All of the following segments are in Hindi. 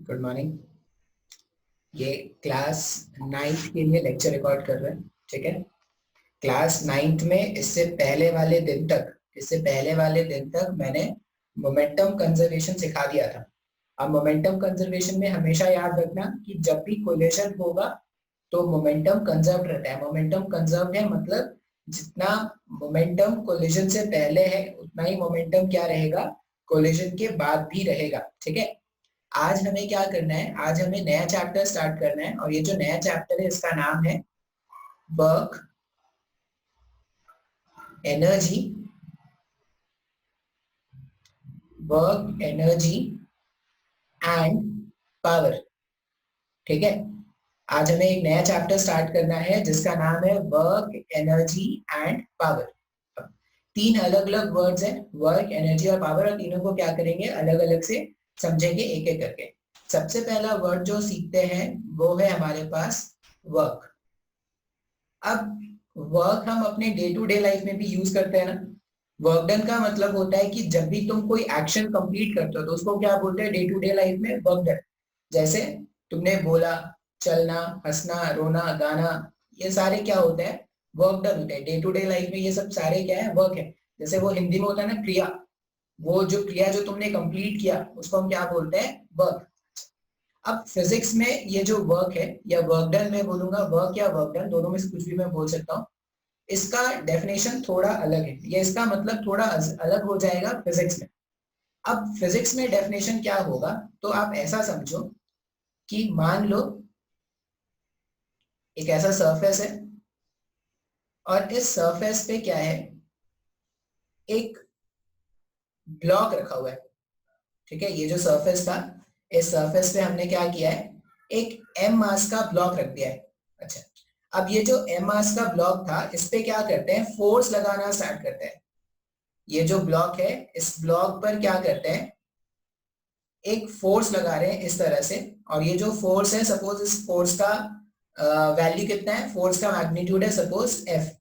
Good morning. ये क्लास नाइन्थ के लिए लेक्चर रिकॉर्ड कर रहे हैं, ठीक है। क्लास नाइन्थ में इससे पहले वाले दिन तक मैंने मोमेंटम कंजर्वेशन सिखा दिया था। अब मोमेंटम कंजर्वेशन में हमेशा याद रखना कि जब भी कोलिजन होगा तो मोमेंटम कंजर्व रहता है। मोमेंटम कंजर्व है मतलब जितना मोमेंटम कोलिजन से पहले है उतना ही मोमेंटम क्या रहेगा, कोलिजन के बाद भी रहेगा, ठीक है। आज हमें क्या करना है, आज हमें नया चैप्टर स्टार्ट करना है और ये जो नया चैप्टर है इसका नाम है work energy work energy and power, ठीक है। आज हमें एक नया चैप्टर स्टार्ट करना है जिसका नाम है वर्क एनर्जी एंड पावर। तीन अलग अलग वर्ड्स हैं, वर्क एनर्जी और पावर, और तीनों को क्या करेंगे अलग अलग से समझेंगे एक एक करके। सबसे पहला वर्ड जो सीखते हैं वो है हमारे पास वर्क। अब वर्क हम अपने डे टू डे लाइफ में भी यूज करते हैं ना। वर्क डन का मतलब होता है कि जब भी तुम कोई एक्शन कंप्लीट करते हो तो उसको क्या बोलते हैं डे टू डे लाइफ में, वर्क डन। जैसे तुमने बोला, चलना, हंसना, रोना, गाना, ये सारे क्या होते हैं, वर्क डन होते हैं डे टू डे लाइफ में। ये सब सारे क्या है, वर्क है। जैसे वो हिंदी में होता है ना क्रिया, वो जो क्रिया जो तुमने कंप्लीट किया उसको हम क्या बोलते हैं, वर्क। अब फिजिक्स में ये जो वर्क है या वर्क डन, मैं बोलूंगा वर्क या वर्क डन, दोनों में से कुछ भी मैं बोल सकता हूँ। इसका डेफिनेशन थोड़ा अलग है या इसका मतलब थोड़ा अलग हो जाएगा फिजिक्स में। अब फिजिक्स में डेफिनेशन क्या होगा, तो आप ऐसा समझो कि मान लो एक ऐसा सरफेस है और इस सरफेस पे क्या है, एक ब्लॉक रखा हुआ है, ठीक है। ये जो सरफेस था, इस सरफेस पे हमने क्या किया है, एक एम मास का ब्लॉक रख दिया है। अच्छा, अब ये जो एम मास का ब्लॉक था इस पे क्या करते हैं, फोर्स लगाना स्टार्ट करते हैं। ये जो ब्लॉक है इस ब्लॉक पर क्या करते हैं, एक फोर्स लगा रहे हैं इस तरह से। और ये जो फोर्स है, सपोज इस फोर्स का वैल्यू कितना है, फोर्स का मैग्नीट्यूड है सपोज एफ,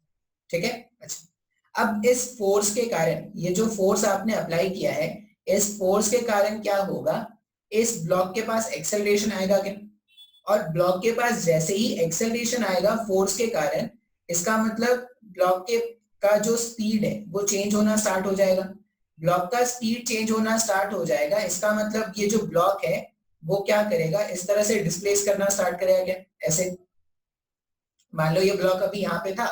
ठीक है। अच्छा, अब इस फोर्स के कारण, ये जो फोर्स आपने अप्लाई किया है, इस फोर्स के कारण क्या होगा, इस ब्लॉक के पास एक्सेलरेशन आएगा क्या, और ब्लॉक के पास जैसे ही एक्सेलरेशन आएगा फोर्स के कारण, इसका मतलब ब्लॉक के का जो स्पीड है वो चेंज होना स्टार्ट हो जाएगा। ब्लॉक का स्पीड चेंज होना स्टार्ट हो जाएगा, इसका मतलब ये जो ब्लॉक है वो क्या करेगा, इस तरह से डिस्प्लेस करना स्टार्ट करेगा क्या, ऐसे। मान लो ये ब्लॉक अभी यहाँ पे था,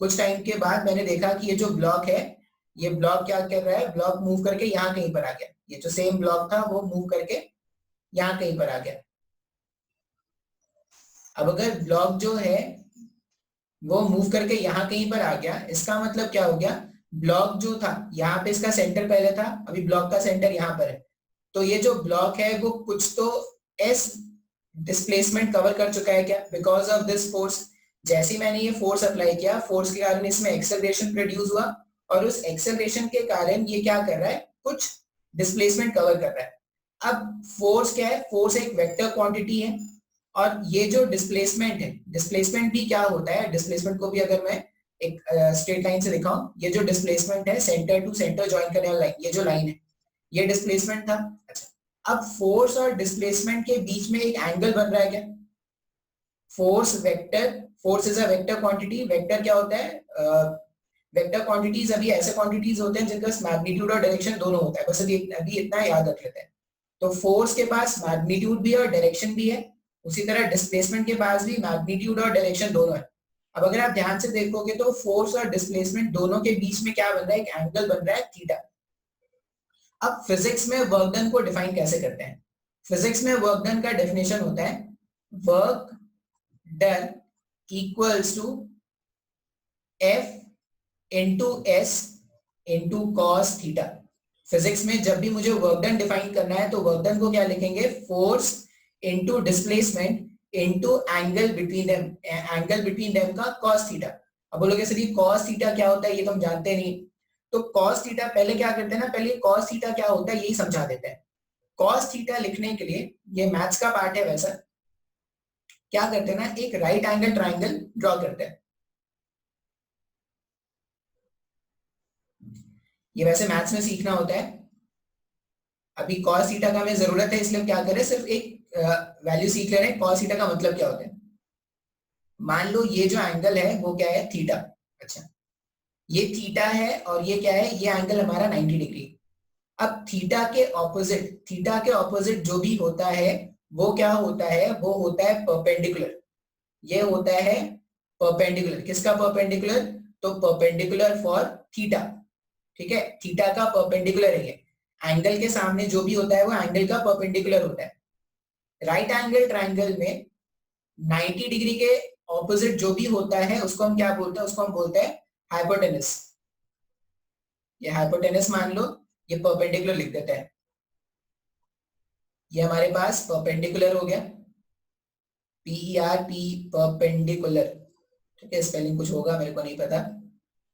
कुछ टाइम के बाद मैंने देखा कि ये जो ब्लॉक है, ये ब्लॉक क्या कर रहा है, ब्लॉक मूव करके यहाँ कहीं पर आ गया। ये जो सेम ब्लॉक था वो मूव करके यहाँ कहीं पर आ गया। अब अगर ब्लॉक जो है वो मूव करके यहाँ कहीं पर आ गया, इसका मतलब क्या हो गया, ब्लॉक जो था यहाँ पे इसका सेंटर पहले था, अभी ब्लॉक का सेंटर यहाँ पर है। तो ये जो ब्लॉक है वो कुछ तो एस डिस्प्लेसमेंट कवर कर चुका है क्या, बिकॉज ऑफ दिस फोर्स। जैसे ही मैंने ये फोर्स अप्लाई किया, फोर्स के कारण इसमें एक्सेलरेशन प्रोड्यूस हुआ, और उस एक्सेलरेशन के कारण ये क्या कर रहा है, कुछ डिस्प्लेसमेंट कवर कर रहा है। अब फोर्स क्या है, फोर्स एक वेक्टर क्वांटिटी है, और ये जो डिस्प्लेसमेंट है, डिस्प्लेसमेंट भी क्या होता है, डिस्प्लेसमेंट को भी अगर मैं एक स्ट्रेट लाइन से दिखाऊं, ये जो डिस्प्लेसमेंट है सेंटर टू सेंटर ज्वाइन करने वाला लाइन, ये जो लाइन है ये डिस्प्लेसमेंट था। अच्छा, अब फोर्स और डिस्प्लेसमेंट के बीच में एक एंगल बन रहा है क्या, force vector, force is a vector quantity. Vector क्या होता है, वेक्टर क्वांटिटीज अभी ऐसे क्वांटिटीज होते हैं जिनका मैग्नीट्यूड और डायरेक्शन दोनों होता है, बस अभी इतना याद रख लेते हैं। तो फोर्स के पास मैग्नीट्यूड भी और डायरेक्शन भी है, उसी तरह डिस्प्लेसमेंट के पास भी मैग्नीट्यूड और डायरेक्शन दोनों है। अब अगर आप ध्यान से देखोगे तो फोर्स और डिस्प्लेसमेंट दोनों के बीच में क्या बन रहा है, एक एंगल बन रहा है थीटा। अब फिजिक्स में वर्क डन को डिफाइन कैसे करते हैं, फिजिक्स में वर्क डन का डेफिनेशन होता है work done equals to F into S into cos theta. Physics में जब भी मुझे वर्क डन डिफाइन करना है तो वर्क डन को क्या लिखेंगे, force into displacement into angle between them, angle between them का कॉस थीटा। अब बोलोगे सर ये कॉस थीटा क्या होता है, ये तो हम जानते नहीं। तो कॉस थीटा पहले क्या करते हैं ना, पहले कॉस थीटा क्या होता है यही समझा देते हैं। कॉस थीटा लिखने के लिए, ये मैथ्स का पार्ट है, वैसा क्या करते हैं ना, एक राइट एंगल ट्राइंगल ड्रॉ करते हैं। ये वैसे मैथ्स में सीखना होता है। अभी कॉस थीटा का हमें जरूरत है, इसलिए क्या करें, सिर्फ एक वैल्यू सीख ले रहे हैं कॉस थीटा का मतलब क्या होता है। मान लो ये जो एंगल है वो क्या है, थीटा। अच्छा, ये थीटा है और ये क्या है, ये एंगल हमारा 90 डिग्री। अब थीटा के ऑपोजिट जो भी होता है वो क्या होता है, वो होता है परपेंडिकुलर। ये होता है परपेंडिकुलर, किसका परपेंडिकुलर, तो परपेंडिकुलर फॉर थीटा। ठीक है, थीटा का परपेंडिकुलर है ये, एंगल के सामने जो भी होता है वो एंगल का परपेंडिकुलर होता है। राइट एंगल ट्राइंगल में 90 डिग्री के ऑपोजिट जो भी होता है उसको हम क्या बोलते हैं, उसको हम बोलते हैं हाइपोटेनस। ये हाइपोटेनस मान लो, ये परपेंडिकुलर लिख देते हैं। ये हमारे पास परपेंडिकुलर हो गया, PERP, परपेंडिकुलर। ठीक है, स्पेलिंग कुछ होगा मेरे को नहीं पता।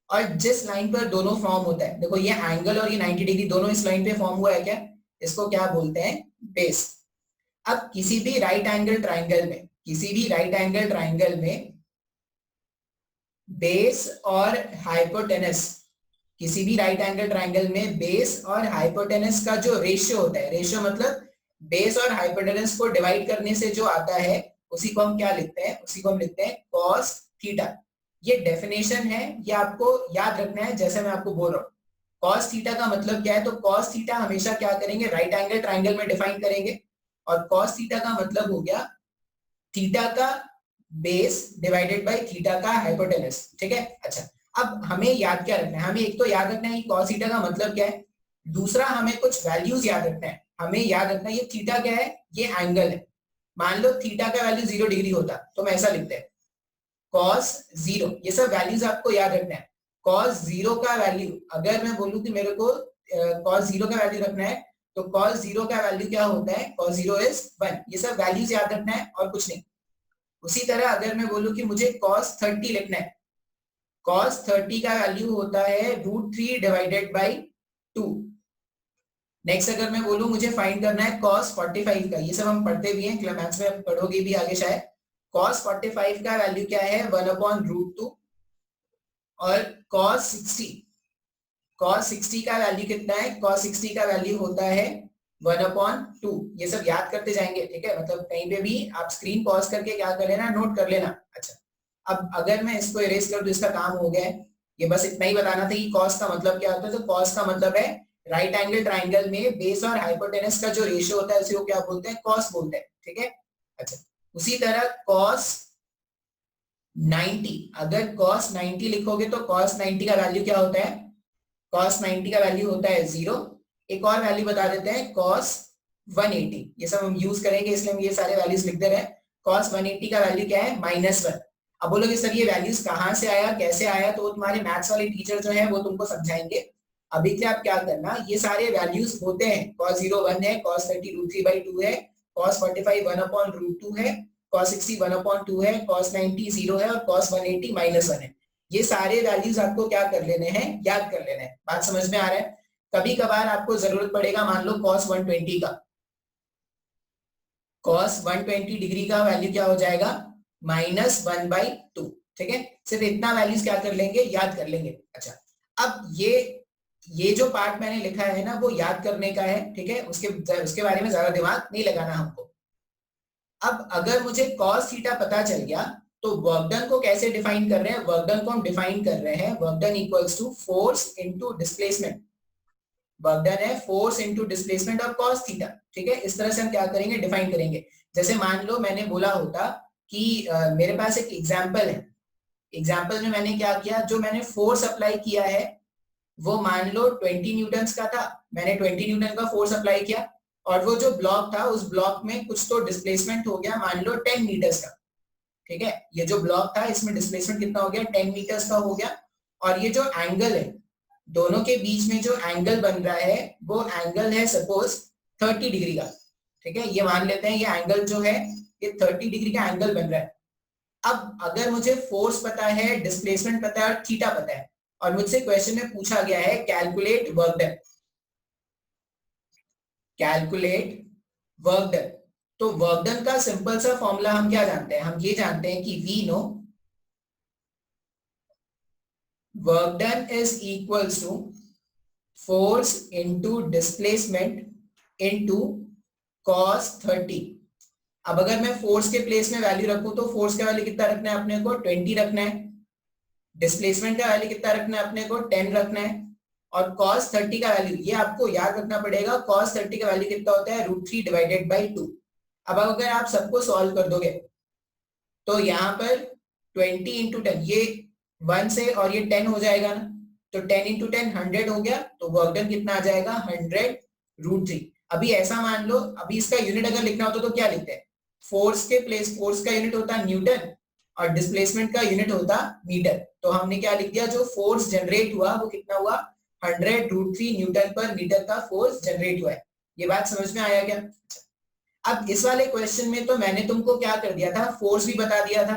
और जिस लाइन पर दोनों फॉर्म होता है, देखो ये एंगल और ये 90 डिग्री दोनों इस लाइन पे फॉर्म हुआ है क्या, इसको क्या बोलते हैं, बेस। अब किसी भी राइट एंगल ट्राइंगल में, बेस और हाइपोटेनस, किसी भी राइट एंगल ट्राइंगल में बेस और हाइपोटेनस का जो रेशियो होता है, रेशियो मतलब बेस और हाइपोटेनस को डिवाइड करने से जो आता है उसी को हम क्या लिखते हैं, उसी को हम लिखते हैं कॉस थीटा। ये डेफिनेशन है, ये आपको याद रखना है जैसे मैं आपको बोल रहा हूँ। कॉस थीटा का मतलब क्या है, तो कॉस थीटा हमेशा क्या करेंगे, राइट एंगल ट्राइंगल में डिफाइन करेंगे। और कॉस थीटा का मतलब हो गया थीटा का बेस डिवाइडेड बाय थीटा का हाइपोटेनस। ठीक है, अच्छा, अब हमें याद क्या रखना है, हमें एक तो याद रखना है कि कॉस थीटा का मतलब क्या है, दूसरा हमें कुछ वैल्यूज याद रखना है। हमें याद रखना है ये थीटा क्या है, ये एंगल है। मान लो थीटा का वैल्यू 0 डिग्री होता तो हम ऐसा लिखते हैं कॉस 0। ये सब वैल्यूज आपको याद रखना है। कॉस 0 का वैल्यू, अगर मैं बोलूं कि मेरे को कॉस 0 का वैल्यू रखना है, तो कॉस 0 का वैल्यू क्या होता है, कॉस 0 इज 1। ये सब वैल्यूज याद रखना है और कुछ नहीं। उसी तरह अगर मैं बोलूं कि मुझे cos 30 लिखना है, cos 30 का वैल्यू होता है √3 डिवाइडेड बाई 2। नेक्स्ट अगर मैं बोलूं मुझे फाइंड करना है cos 45 का, ये सब हम पढ़ते भी हैं, मैथ्स में पढ़ोगे भी आगे शायद। cos 45 का वैल्यू क्या है, 1/√2। और cos 60 का वैल्यू कितना है, cos 60 का वैल्यू होता है 1/2। ये सब याद करते जाएंगे, ठीक है, मतलब कहीं पे भी आप स्क्रीन पॉज करके क्या कर लेना, नोट कर लेना। अच्छा, अब अगर मैं इसको इरेज कर दूं, इसका काम हो गया है। ये बस इतना ही बताना था कि कॉस का मतलब क्या होता है। तो कॉस का मतलब है राइट एंगल ट्राइंगल में बेस और हाइपोटेनस का जो रेशियो होता है उसी को क्या बोलते हैं, कॉस बोलते हैं। ठीक है, अच्छा, उसी तरह cos 90, अगर cos 90 लिखोगे तो cos 90 का वैल्यू क्या होता है, cos 90 का वैल्यू होता है 0। एक और वैल्यू बता देते हैं cos 180, ये सब हम यूज करेंगे इसलिए हम ये सारे वैल्यूज लिख दे रहे हैं। cos 180 का वैल्यू क्या है, -1। अब बोलोगे सर ये वैल्यूज कहाँ से आया, कैसे आया, तो तुम्हारे मैथ्स वाले टीचर जो है वो तुमको समझाएंगे। अभी के आप क्या करना, ये सारे वैल्यूज होते हैं, cos 0 1 है, cos 30 √3/2 है, cos 45 1/√2 है, cos 60 1/2 है, cos 90 0 है और cos 180 -1 है। ये सारे वैल्यूज आपको क्या कर लेने हैं, याद कर लेने हैं। बात समझ में आ रहा है। कभी कभार आपको जरूरत पड़ेगा, मान लो cos 120 का, cos 120 डिग्री का वैल्यू क्या हो जाएगा, -1/2। ठीक है, सिर्फ इतना वैल्यूज क्या कर लेंगे, याद कर लेंगे। अच्छा, अब ये जो पार्ट मैंने लिखा है ना वो याद करने का है। ठीक है, उसके बारे में ज्यादा दिमाग नहीं लगाना हमको। अब अगर मुझे cos थीटा पता चल गया तो वर्क डन को कैसे डिफाइन कर रहे हैं, वर्क डन को हम डिफाइन कर रहे हैं work done equals to force into displacement. Work done है फोर्स इनटू डिस्प्लेसमेंट और cos थीटा। ठीक है, इस तरह से हम क्या करेंगे, डिफाइन करेंगे। जैसे मान लो मैंने बोला होता कि मेरे पास एक एग्जांपल है, एग्जांपल में मैंने क्या किया, जो मैंने फोर्स अप्लाई किया है वो मान लो 20 न्यूटन का था, मैंने 20 न्यूटन का फोर्स अप्लाई किया। और वो जो ब्लॉक था उस ब्लॉक में कुछ तो डिस्प्लेसमेंट हो गया, मान लो 10 मीटर्स का। ठीक है, ये जो ब्लॉक था इसमें डिस्प्लेसमेंट कितना हो गया, 10 मीटर्स का हो गया। और ये जो एंगल है, दोनों के बीच में जो एंगल बन रहा है वो एंगल है सपोज 30 डिग्री का। ठीक है, ये मान लेते हैं ये एंगल जो है ये 30 डिग्री का एंगल बन रहा है। अब अगर मुझे फोर्स पता है, डिस्प्लेसमेंट पता है और थीटा पता है, और मुझसे क्वेश्चन में पूछा गया है calculate work done, calculate work done, तो वर्क डन का सिंपल सा फॉर्मूला हम क्या जानते हैं, हम ये जानते हैं कि we know work done is equals to force into displacement into cos 30। अब अगर मैं फोर्स के प्लेस में वैल्यू रखूं तो फोर्स का वैल्यू कितना रखना है अपने को 20 रखना है, डिस्प्लेसमेंट का वैल्यू कितना रखना है अपने को 10 रखना है, और cos 30 का वैल्यू ये आपको याद रखना पड़ेगा, cos 30 का वैल्यू कितना होता है √3 डिवाइडेड बाई 2। अब अगर आप सबको सॉल्व कर दोगे तो यहाँ पर 20 इंटू 10 ये 1 से और ये 10 हो जाएगा ना, तो 10 इंटू 10 100 हो गया, तो वर्क डन कितना आ जाएगा 100√3। अभी ऐसा मान लो, अभी इसका यूनिट अगर लिखना होता तो क्या लिखते हैं, फोर्स के प्लेस फोर्स का यूनिट होता है न्यूटन और डिस्प्लेसमेंट का यूनिट होता मीटर, तो हमने क्या लिख दिया, जो फोर्स जनरेट हुआ वो कितना हुआ 100√3 न्यूटन पर मीटर का फोर्स जनरेट हुआ है। ये बात समझ में आया क्या? अब इस वाले क्वेश्चन में तो मैंने तुमको क्या कर दिया था, फोर्स भी बता दिया था,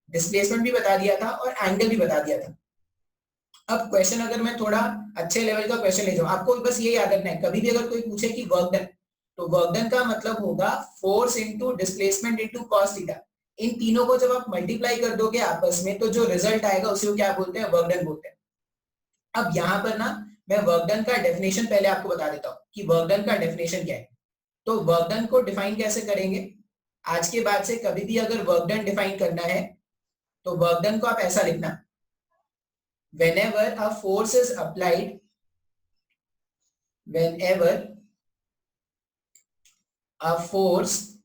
डिस्प्लेसमेंट भी बता दिया था और एंगल भी बता दिया था। अब क्वेश्चन अगर मैं थोड़ा अच्छे लेवल का क्वेश्चन ले जाऊं, आपको बस ये याद रखना है, कभी भी अगर कोई पूछे कि वर्क डन, तो वर्क डन का मतलब होगा force into displacement into cos theta. इन तीनों को जब आप मल्टीप्लाई कर दोगे आपस में तो जो रिजल्ट आएगा उसे वो क्या बोलते हैं, वर्क डन बोलते हैं। अब यहाँ पर ना मैं वर्क डन का डेफिनेशन पहले आपको बता देता हूँ कि वर्क डन का डेफिनेशन क्या है। तो वर्क डन को डिफाइन कैसे करेंगे, आज के बाद से कभी भी अगर वर्क डन डिफाइन करना है तो वर्क डन को आप ऐसा लिखना, whenever a force is applied, whenever a force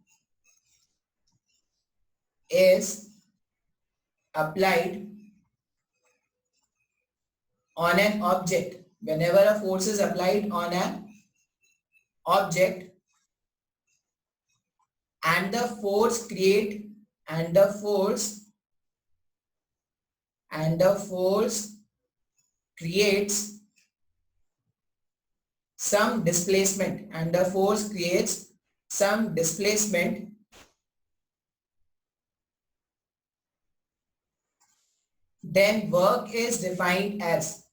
is applied on an object, whenever a force is applied on an object and the force creates some displacement, then work is defined as,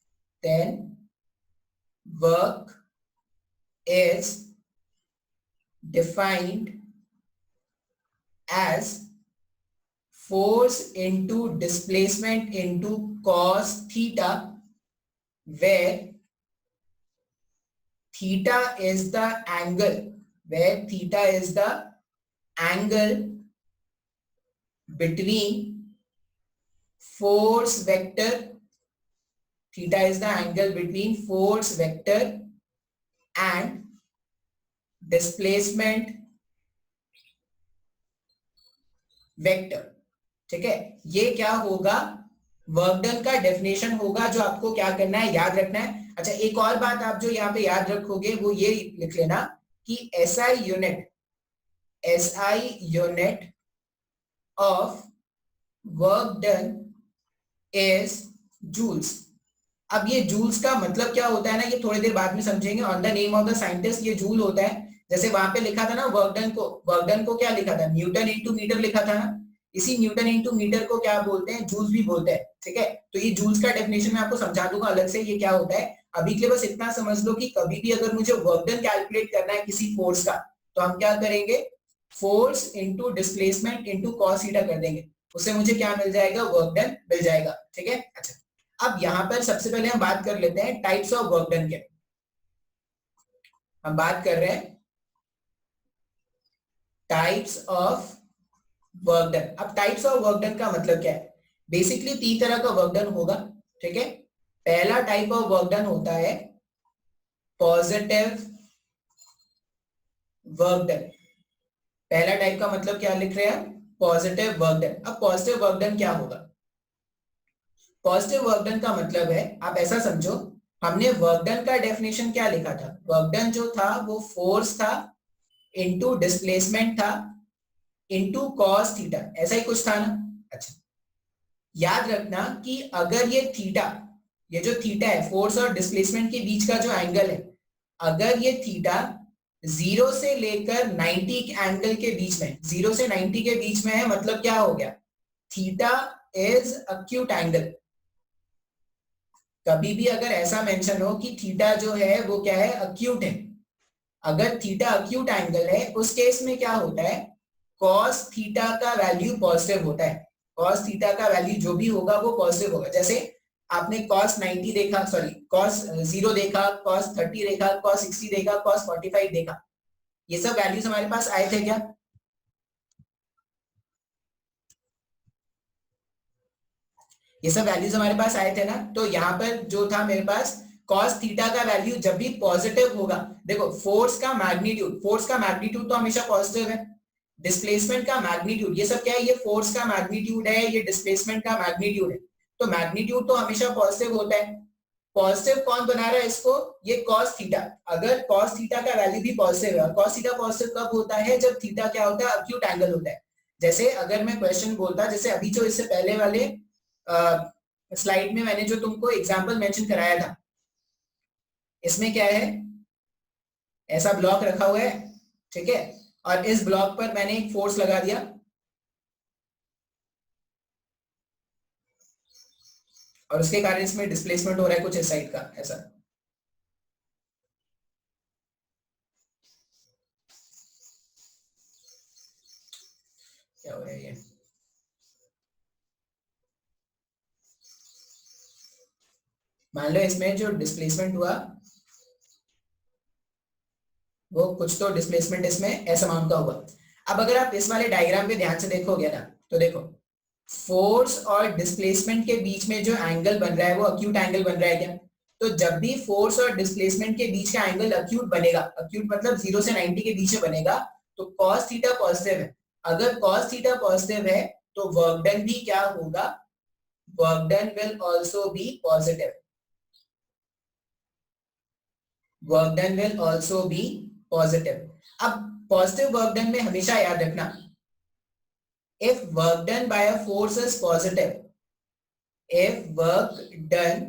force into displacement into cos theta, where theta is the angle between force vector, and displacement vector. ठीक है, ये क्या होगा, वर्क डन का डेफिनेशन होगा जो आपको क्या करना है, याद रखना है। अच्छा, एक और बात आप जो यहाँ पे याद रखोगे वो ये लिख लेना कि SI unit of work done is joules. अब ये जूल्स का मतलब क्या होता है ना, ये थोड़ी देर बाद में समझेंगे। On the name of the scientist ये जूल होता है। जैसे वहां पे लिखा था ना वर्क डन को क्या लिखा था, न्यूटन इंटू मीटर लिखा था ना, इसी न्यूटन इंटू मीटर को क्या बोलते हैं, जूल्स भी बोलते हैं। ठीक है, तो ये जूल्स का डेफिनेशन मैं आपको समझा दूंगा अलग से ये क्या होता है। अभी के लिए बस इतना समझ लो कि कभी भी अगर मुझे वर्क डन कैलकुलेट करना है किसी फोर्स का, तो हम क्या करेंगे, force into displacement into cos theta कर देंगे, उससे मुझे क्या मिल जाएगा, वर्क डन मिल जाएगा। ठीक है, अच्छा अब यहां पर सबसे पहले हम बात कर लेते हैं टाइप्स ऑफ वर्क डन के। हम बात कर रहे हैं टाइप्स ऑफ वर्क डन। अब टाइप्स ऑफ वर्क डन का मतलब क्या है, बेसिकली 3 तरह का वर्क डन होगा। ठीक है, पहला टाइप ऑफ वर्क डन होता है पॉजिटिव वर्क डन। पहला टाइप का मतलब क्या लिख रहे हैं, पॉजिटिव वर्क डन। अब पॉजिटिव वर्क डन क्या होगा, पॉजिटिव वर्क डन का मतलब है, आप ऐसा समझो, हमने वर्क डन का डेफिनेशन क्या लिखा था, वर्क डन जो था वो फोर्स था इनटू डिस्प्लेसमेंट था इनटू कॉस थीटा, ऐसा ही कुछ था ना। अच्छा, याद रखना कि अगर ये थीटा, ये जो थीटा है फोर्स और डिस्प्लेसमेंट के बीच का जो एंगल है, अगर ये थीटा 0 से लेकर 90 एंगल के बीच में, 0 से 90 के बीच में है, मतलब क्या हो गया, थीटा इज अक्यूट एंगल। कभी भी अगर ऐसा मेंशन हो कि थीटा जो है वो क्या है, अक्यूट है, अगर थीटा अक्यूट एंगल है, उस केस में क्या होता है, कॉस थीटा का वैल्यू पॉजिटिव होता है। कॉस थीटा का वैल्यू जो भी होगा वो पॉजिटिव होगा। जैसे आपने कॉस 90 देखा, सॉरी कॉस 0 देखा, कॉस 30 देखा, कॉस 60 देखा, कॉस 45 देखा, ये सब वैल्यूज हमारे पास आए थे क्या? ये सब वैल्यूज हमारे पास आए थे ना। तो यहाँ पर जो था मेरे पास cos थीटा का वैल्यू जब भी पॉजिटिव होगा, देखो फोर्स का मैग्नीट्यूड तो हमेशा पॉजिटिव है, डिस्प्लेसमेंट का मैग्नीट्यूड, ये सब क्या है, ये फोर्स का मैग्नीट्यूड है, ये डिस्प्लेसमेंट का मैग्नीट्यूड है, तो मैग्नीट्यूड तो हमेशा पॉजिटिव होता है। पॉजिटिव कौन बना रहा है इसको? ये cos थीटा। अगर cos थीटा का वैल्यू भी पॉजिटिव है, cos थीटा पॉजिटिव कब होता है? जब थीटा क्या होता है? अक्यूट एंगल होता है। जैसे अगर मैं क्वेश्चन बोलता, जैसे अभी जो इससे पहले वाले स्लाइड में मैंने जो तुमको एग्जांपल मेंशन कराया था, इसमें क्या है, ऐसा ब्लॉक रखा हुआ है, ठीक है, और इस ब्लॉक पर मैंने एक फोर्स लगा दिया और उसके कारण इसमें डिस्प्लेसमेंट हो रहा है कुछ इस साइड का, ऐसा। क्या हो रहा है ये? मान लो इसमें जो डिस्प्लेसमेंट हुआ वो कुछ तो डिस्प्लेसमेंट इसमें एस अमाउंट का हुआ। अब अगर आप इस वाले डायग्राम पे ध्यान से देखोगे ना, तो देखो फोर्स और डिस्प्लेसमेंट के बीच में जो एंगल बन रहा है वो अक्यूट एंगल बन रहा है क्या? तो जब भी फोर्स और डिस्प्लेसमेंट के बीच का एंगल अक्यूट बनेगा, अक्यूट मतलब 0 से 90 के बीच में बनेगा, तो cos थीटा पॉजिटिव है। अगर cos थीटा पॉजिटिव है तो वर्क डन भी क्या होगा? Work done will also be positive. Work done will also be positive. अब पॉजिटिव वर्क डन में हमेशा याद रखना, if work done by a force is positive, if work done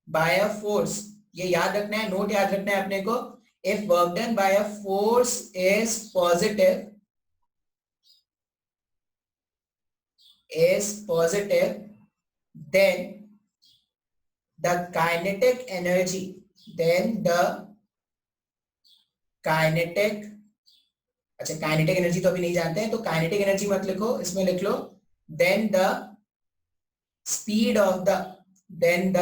by a force, ये याद रखना है, नोट याद रखना है अपने को, if work done by a force is positive, then the kinetic energy, then the kinetic, अच्छा काइनेटिक एनर्जी तो अभी नहीं जानते हैं, तो काइनेटिक एनर्जी मत लिखो, इसमें लिख लो then the speed of the, then the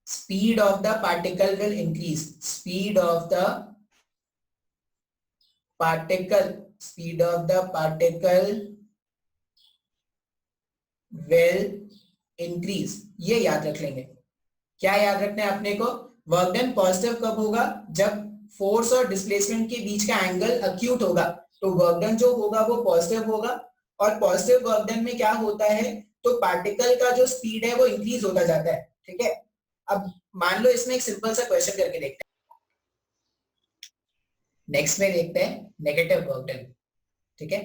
speed of the particle will increase, speed of the particle, speed of the particle will increase. ये याद रख लेंगे। क्या याद रखना है अपने को? वर्क डन पॉजिटिव कब होगा? जब फोर्स और डिस्प्लेसमेंट के बीच का एंगल अक्यूट होगा, तो वर्क डन जो होगा वो पॉजिटिव होगा। और पॉजिटिव वर्क डन में क्या होता है, तो पार्टिकल का जो स्पीड है वो इंक्रीज होता जाता है, ठीक है। अब मान लो इसमें एक सिंपल सा क्वेश्चन करके देखते हैं। नेक्स्ट में देखते हैं नेगेटिव वर्क डन, ठीक है।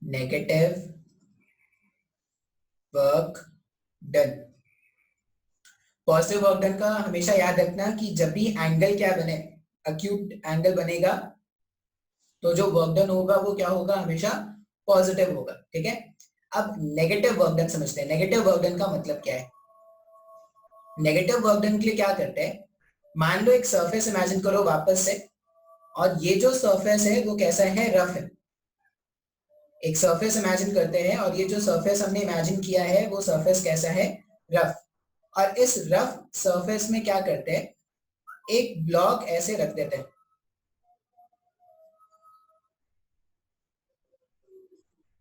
Negative work done, positive work done का हमेशा याद रखना कि जब भी एंगल क्या बने, अक्यूट एंगल बनेगा, तो जो वर्क डन होगा वो क्या होगा? हमेशा पॉजिटिव होगा, ठीक है। अब नेगेटिव वर्क डन समझते हैं। नेगेटिव वर्क डन का मतलब क्या है? नेगेटिव वर्क डन के लिए क्या करते हैं, मान लो एक सरफेस इमेजिन करो वापस से, और ये जो सरफेस है वो कैसा है? रफ है। एक सरफेस इमेजिन करते हैं और ये जो सरफेस हमने इमेजिन किया है वो सरफेस कैसा है? रफ। और इस रफ सरफेस में क्या करते हैं, एक ब्लॉक ऐसे रख देते हैं,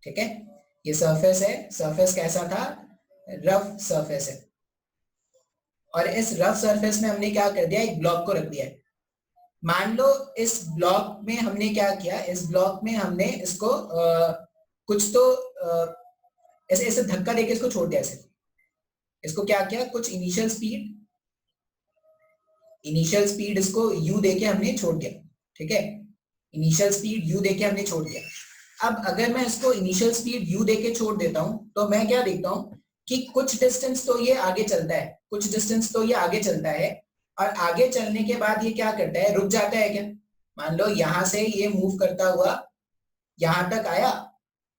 ठीक है। ये सरफेस है, सरफेस कैसा था? रफ सरफेस है। और इस रफ सरफेस में हमने क्या कर दिया? एक ब्लॉक को रख दिया है। मान लो इस ब्लॉक में हमने क्या किया, इस ब्लॉक में हमने इसको कुछ तो ऐसे ऐसे धक्का देके इसको छोड़ दिया, ऐसे इसको क्या किया, कुछ इनिशियल स्पीड इसको u देके हमने छोड़ दिया, ठीक है। इनिशियल स्पीड u देके हमने छोड़ दिया। अब अगर मैं इसको इनिशियल स्पीड u देके छोड़ देता हूं, तो मैं क्या देखता हूं कि कुछ डिस्टेंस तो ये आगे चलता है, कुछ डिस्टेंस तो ये आगे चलता है, और आगे चलने के बाद ये क्या करता है? रुक जाता है क्या? मान लो यहां से ये मूव करता हुआ यहां तक आया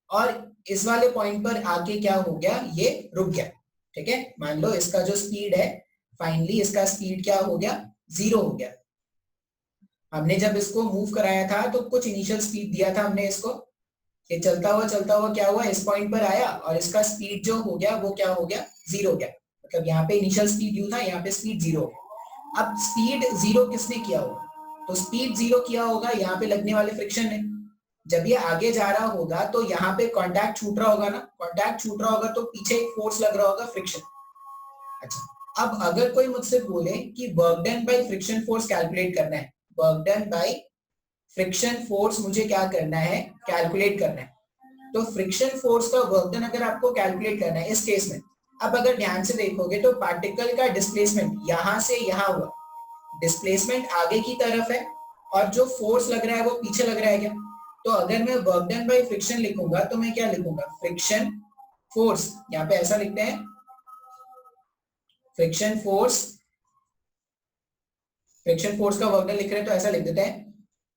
और इस वाले पॉइंट पर आके क्या हो गया? ये रुक गया, ठीक है। मान लो इसका जो स्पीड है, फाइनली इसका स्पीड क्या हो गया? 0 हो गया। हमने जब इसको मूव कराया था तो कुछ इनिशियल स्पीड दिया था हमने इसको, ये चलता हुआ क्या हुआ, इस पॉइंट पर आया और इसका स्पीड जो हो गया वो क्या हो गया, जीरो हो गया। मतलब यहाँ पे इनिशियल स्पीड यू था, यहाँ पे स्पीड जीरो हो गया। अब स्पीड जीरो किसने किया होगा, तो स्पीड जीरो किया होगा यहाँ पे लगने वाले फ्रिक्शन ने। जब ये आगे जा रहा होगा तो यहाँ पे कांटेक्ट छूट रहा होगा ना, कांटेक्ट छूट रहा होगा तो पीछे एक फोर्स लग रहा होगा, फ्रिक्शन। अच्छा, अब अगर कोई मुझसे बोले कि work done by friction force calculate करना है, work done by friction force मुझे क्या करना है, कैलकुलेट करना है, तो फ्रिक्शन फोर्स का वर्क डन अगर आपको कैलकुलेट करना है इस केस में, अब अगर ध्यान से देखोगे तो पार्टिकल का डिस्प्लेसमेंट यहां से यहां हुआ, डिस्प्लेसमेंट आगे की तरफ है और जो फोर्स लग रहा है वो पीछे लग रहा है क्या। तो अगर मैं वर्क डन बाय फ्रिक्शन लिखूंगा तो मैं क्या लिखूंगा, फ्रिक्शन फोर्स, यहाँ पे ऐसा लिखते हैं फ्रिक्शन फोर्स, फ्रिक्शन फोर्स का वर्क डन लिख रहे हैं तो ऐसा लिख देते हैं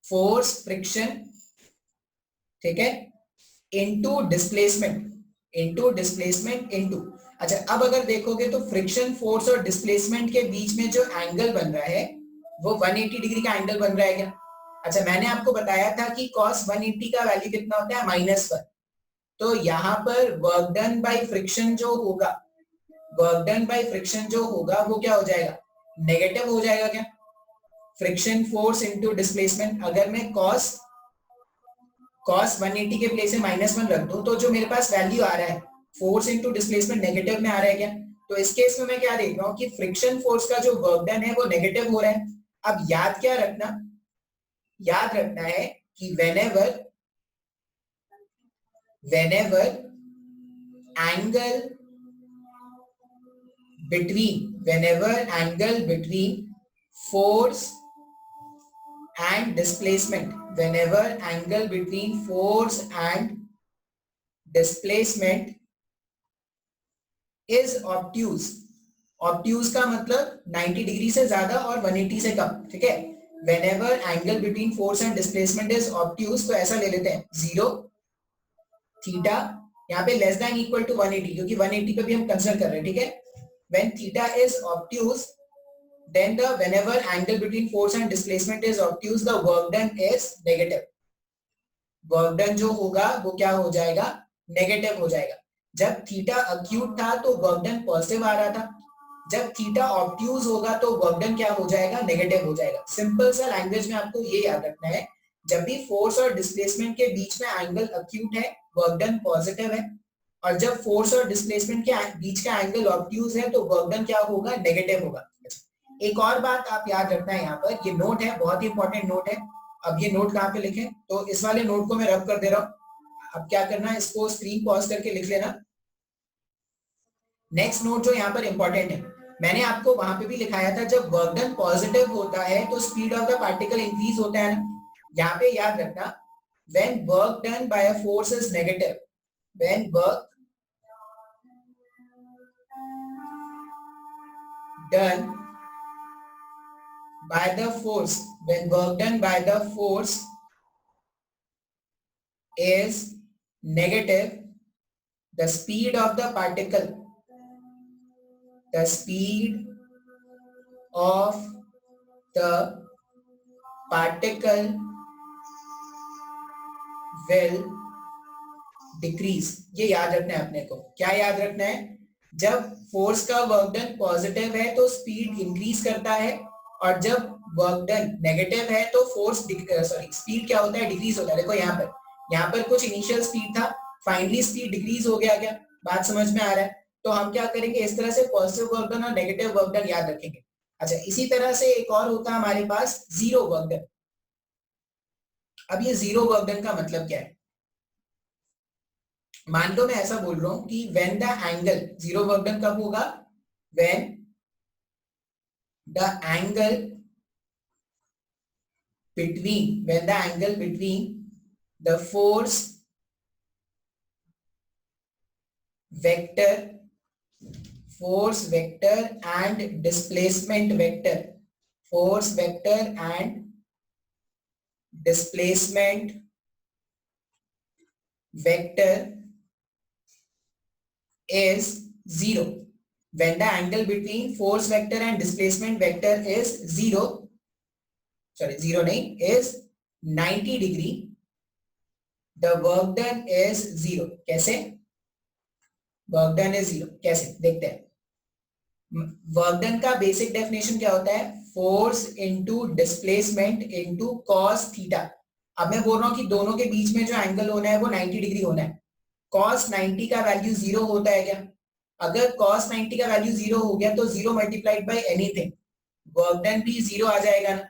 फोर्स फ्रिक्शन, ठीक है, into displacement, into displacement into. अच्छा, अब अगर देखोगे तो फ्रिक्शन फोर्स और डिस्प्लेसमेंट के बीच में जो एंगल बन रहा है वो 180 डिग्री का एंगल बन रहा है क्या। अच्छा, मैंने आपको बताया था कि cos 180 का वैल्यू कितना होता है, -1। तो यहाँ पर वर्क डन बाय फ्रिक्शन जो होगा, वर्क डन बाय फ्रिक्शन जो होगा वो क्या हो जाएगा, नेगेटिव हो जाएगा क्या। फ्रिक्शन फोर्स इनटू डिस्प्लेसमेंट, अगर मैं cos 180 के प्लेस में -1 रख दूं तो जो मेरे पास वैल्यू आ रहा है फोर्स इनटू डिस्प्लेसमेंट नेगेटिव में आ रहा है क्या। तो इस केस में मैं क्या देख रहा हूँ कि फ्रिक्शन फोर्स का जो वर्क डन है वो नेगेटिव हो रहा है। अब याद क्या रखना, याद रखना है कि whenever angle between force and displacement, whenever angle between force and displacement is obtuse, obtuse का मतलब 90 डिग्री से ज्यादा और 180 से कम, ठीक है। whenever angle between force and displacement is obtuse, तो ऐसा ले लेते हैं 0 थीटा, यहाँ पे लेस देन इक्वल टू 180, क्योंकि 180 पे भी हम कंसिडर कर रहे हैं, ठीक है। when theta is obtuse, then the whenever angle between force and displacement is obtuse, the work done is negative, work done जो होगा वो क्या हो जाएगा, नेगेटिव हो जाएगा। जब थीटा अक्यूट था तो वर्क डन पॉजिटिव आ रहा था, जब थीटा ऑब्ट्यूज होगा तो वर्क डन क्या हो जाएगा, नेगेटिव हो जाएगा। सिंपल सा लैंग्वेज में आपको ये याद रखना है, जब भी फोर्स और डिस्प्लेसमेंट के बीच में एंगल अक्यूट है वर्क डन पॉजिटिव है, और जब फोर्स और डिस्प्लेसमेंट के बीच का एंगल ऑब्ट्यूज है तो वर्क डन क्या होगा, नेगेटिव होगा। एक और बात आप याद रखना है, यहाँ पर ये नोट है, बहुत ही इंपॉर्टेंट नोट है। अब ये नोट कहाँ पे लिखें, तो इस वाले नोट को मैं रब कर दे रहा हूँ। अब क्या करना है, इसको स्क्रीन पॉज करके लिख लेना। नेक्स्ट नोट जो यहाँ पर इंपॉर्टेंट है, मैंने आपको वहां पे भी लिखाया था, जब वर्क डन पॉजिटिव होता है तो speed of the particle increase होता है ना। यहाँ पे याद रखना, when work done by a force is negative, when work done by the force, when work done by the force is negative, the speed of the particle, the speed of the particle will decrease। ये याद रखना है अपने को। क्या याद रखना है, जब फोर्स का वर्क डन पॉजिटिव है तो स्पीड इंक्रीज करता है, और जब वर्क डन नेगेटिव है तो फोर्स स्पीड क्या होता है, डिक्रीज होता है। देखो यहाँ पर कुछ इनिशियल स्पीड था, फाइनली स्पीड डिक्रीज हो गया, क्या बात समझ में आ रहा है। तो हम क्या करेंगे, इस तरह से पॉजिटिव वर्क डन और नेगेटिव वर्क डन याद रखेंगे। अच्छा, इसी तरह से एक और होता है हमारे पास जीरो वर्क डन। अब ये जीरो वर्क डन का मतलब क्या है, मान लो मैं ऐसा बोल रहा हूं कि when the angle, zero work done कब होगा, when the angle between, when the angle between the force vector and displacement vector, force vector and displacement vector is zero, when the angle between force vector and displacement vector is zero नहीं, is 90 degree, the work done is zero. कैसे वर्क डन इज जीरो, कैसे देखते हैं। वर्क डन का बेसिक डेफिनेशन क्या होता है, force into displacement into cos theta. अब मैं बोल रहा हूं कि दोनों के बीच में जो एंगल होना है वो 90 डिग्री होना है। कॉस 90 का वैल्यू जीरो होता है क्या? अगर कॉस 90 का वैल्यू जीरो हो गया तो zero multiplied by anything, work done भी जीरो आ जाएगा ना।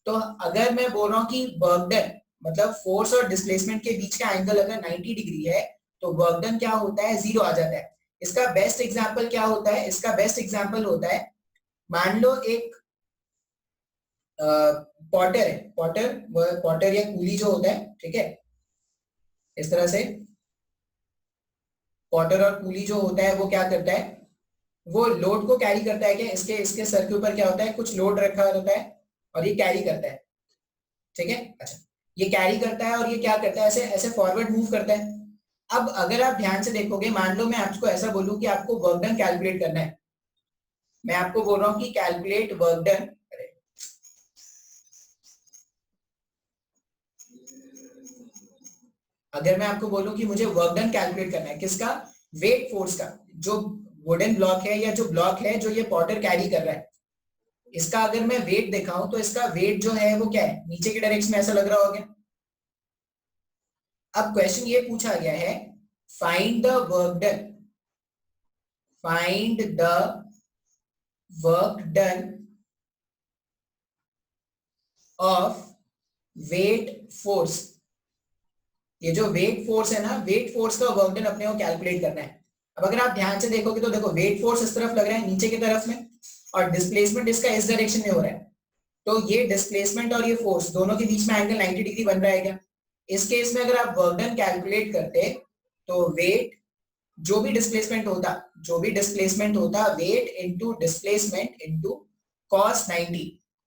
तो अगर मैं बोल रहा हूँ कि वर्क डन मतलब फोर्स और डिस्प्लेसमेंट के बीच का एंगल अगर 90 डिग्री है तो वर्क डन क्या होता है, जीरो आ जाता है। इसका बेस्ट एग्जांपल क्या होता है, इसका बेस्ट एग्जांपल होता है, मान लो एक पॉटर है, पॉटर या कूली जो होता है, ठीक है, इस तरह से पॉटर और कूली जो होता है वो क्या करता है, वो लोड को कैरी करता है। क्या इसके इसके सर के ऊपर क्या होता है, कुछ लोड रखा होता है और ये कैरी करता है, ठीक है। अच्छा, ये कैरी करता है और ये क्या करता है, ऐसे ऐसे फॉरवर्ड मूव करता है। अब अगर आप ध्यान से देखोगे, मान लो मैं आपको ऐसा बोलूं कि आपको वर्क डन कैलकुलेट करना है, मैं आपको बोल रहा हूं कि कैलकुलेट वर्क डन, अगर मैं आपको बोलूं कि मुझे वर्क डन कैलकुलेट करना है, किसका, वेट फोर्स का, जो वुडन ब्लॉक है या जो ब्लॉक है जो ये पॉटर कैरी कर रहा है, इसका अगर मैं वेट दिखाऊं तो इसका वेट जो है वो क्या है, नीचे के डायरेक्शन में, ऐसा लग रहा होगा। अब क्वेश्चन ये पूछा गया है, find the work done, find the work done of weight force. ये जो वेट फोर्स है ना, वेट फोर्स का वर्क डन अपने को कैलकुलेट करना है। अब अगर आप ध्यान से देखोगे तो देखो, वेट फोर्स इस तरफ लग रहा है, नीचे की तरफ में, और डिस्प्लेसमेंट इसका इस डायरेक्शन में हो रहा है। तो ये डिस्प्लेसमेंट और ये फोर्स दोनों के बीच में एंगल 90 डिग्री बन रहा है क्या? इस केस में अगर आप वर्क डन कैलकुलेट करते तो वेट, जो भी डिस्प्लेसमेंट होता, जो भी डिस्प्लेसमेंट होता, weight into displacement into cos 90,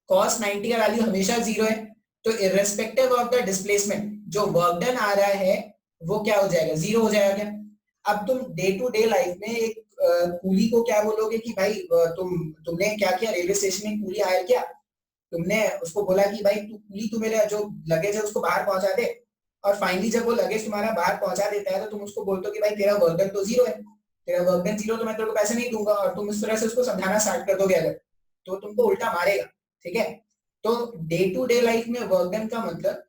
cos 90 का वैल्यू हमेशा जीरो है, तो इररेस्पेक्टिव ऑफ द डिस्प्लेसमेंट जो वर्क डन आ रहा है वो क्या हो जाएगा, जीरो हो जाएगा क्या? अब तुम डे टू डे लाइफ में एक कूली को क्या बोलोगे कि भाई तुमने क्या किया, रेलवे स्टेशन में कूली हायर किया, तुमने उसको बोला कि भाई तू कूली, तू मेरा जो लगेज है उसको बाहर पहुंचा दे, और फाइनली जब वो लगेज तुम्हारा बाहर पहुंचा देता है तो तुम उसको बोलते हो कि भाई तेरा वर्क डन तो जीरो है, तेरा वर्क डन जीरो, तो मैं तेरे को पैसे नहीं दूंगा, और तुम इस तरह से उसको समझाना स्टार्ट कर दोगे अगर, तो तुमको उल्टा मारेगा, ठीक है। तो डे टू डे लाइफ में वर्क डन का मतलब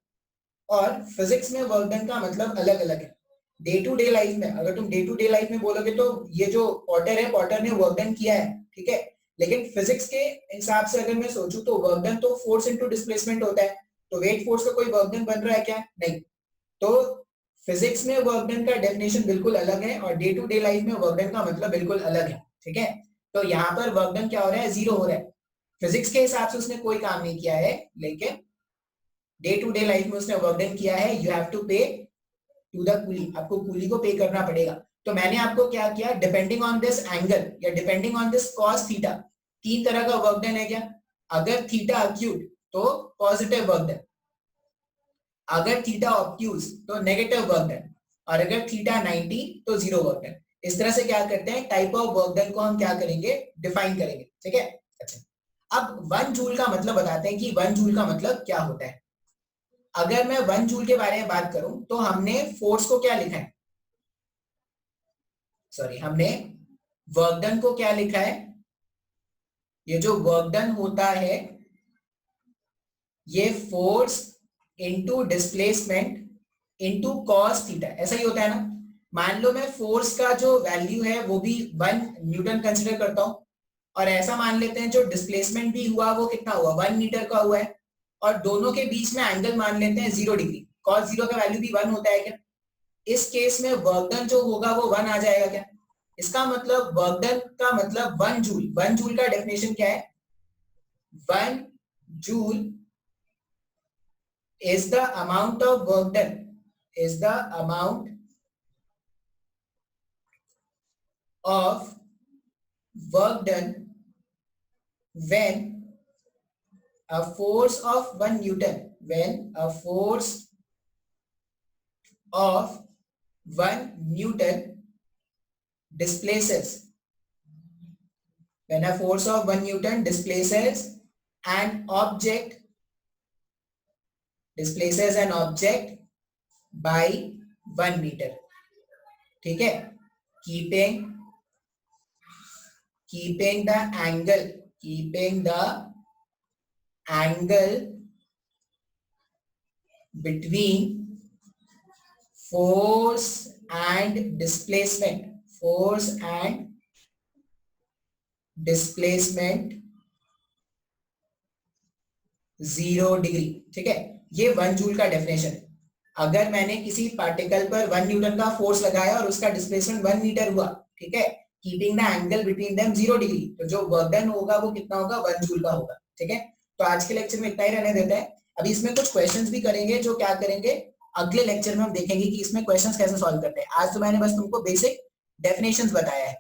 और फिजिक्स में वर्क डन का मतलब अलग अलग है। डे टू डे लाइफ में, अगर तुम डे टू डे लाइफ में बोलोगे तो ये जो पॉटर है, पॉटर ने वर्क डन किया है, ठीक है, लेकिन फिजिक्स के हिसाब से अगर मैं सोचूं तो वर्क डन तो फोर्स इनटू डिस्प्लेसमेंट होता है, तो वेट फोर्स का कोई वर्क डन बन रहा है क्या, नहीं। तो फिजिक्स में वर्क डन का डेफिनेशन बिल्कुल अलग है और डे टू डे लाइफ में वर्क डन का मतलब बिल्कुल अलग है, ठीक है। तो यहाँ पर वर्क डन क्या हो रहा है, जीरो हो रहा है। फिजिक्स के हिसाब से उसने कोई काम नहीं किया है, लेकिन डे टू डे लाइफ में उसने वर्क डन किया है। यू हैव टू पे टू द कूली, आपको कूली को पे करना पड़ेगा। तो मैंने आपको क्या किया, डिपेंडिंग ऑन दिस एंगल या depending on this cos theta, तीन तरह का वर्क डन है क्या, अगर थीटा अक्यूट तो पॉजिटिव वर्क डन, अगर थीटा ऑब्ट्यूज तो नेगेटिव वर्क डन, और अगर थीटा 90 तो जीरो वर्क डन। इस तरह से क्या करते हैं, टाइप ऑफ वर्क डन को हम क्या करेंगे, डिफाइन करेंगे, ठीक है। अच्छा, अब 1 जूल का मतलब बताते हैं कि 1 जूल का मतलब क्या होता है। अगर मैं 1 जूल के बारे में बात करूं तो हमने फोर्स को क्या लिखा है, सॉरी, हमने वर्क डन को क्या लिखा है, ये जो वर्क डन होता है ये force into displacement into cos theta, ऐसा ही होता है ना। मान लो मैं फोर्स का जो वैल्यू है वो भी 1 न्यूटन कंसीडर करता हूं, और ऐसा मान लेते हैं जो डिस्प्लेसमेंट भी हुआ वो कितना हुआ, 1 मीटर का हुआ है, और दोनों के बीच में एंगल मान लेते हैं 0 डिग्री, कॉस जीरो का वैल्यू भी 1 होता है क्या? इस केस में वर्क डन जो होगा वो 1 आ जाएगा क्या? इसका मतलब वर्क डन का मतलब 1 जूल, 1 जूल का डेफिनेशन क्या है, 1 joule is the amount of work done, is the amount of work done when a force of 1 newton, when a force of 1 newton displaces, when a force of 1 newton displaces an object, displaces an object by 1 metre. ठीक है, keeping the angle between force and displacement 0 degree. ठीक है, ये 1 जूल का डेफिनेशन है। अगर मैंने किसी पार्टिकल पर 1 न्यूटन का फोर्स लगाया और उसका डिस्प्लेसमेंट 1 मीटर हुआ, ठीक है, keeping the angle between them 0 degree, तो जो वर्क डन होगा वो कितना होगा, 1 जूल का होगा। ठीक है, तो आज के लेक्चर में इतना ही रहने देते हैं। अभी इसमें कुछ क्वेश्चंस भी करेंगे, जो क्या करेंगे अगले लेक्चर में हम देखेंगे कि इसमें क्वेश्चंस कैसे सॉल्व करते हैं। आज तो मैंने बस तुमको बेसिक डेफिनेशंस बताया है।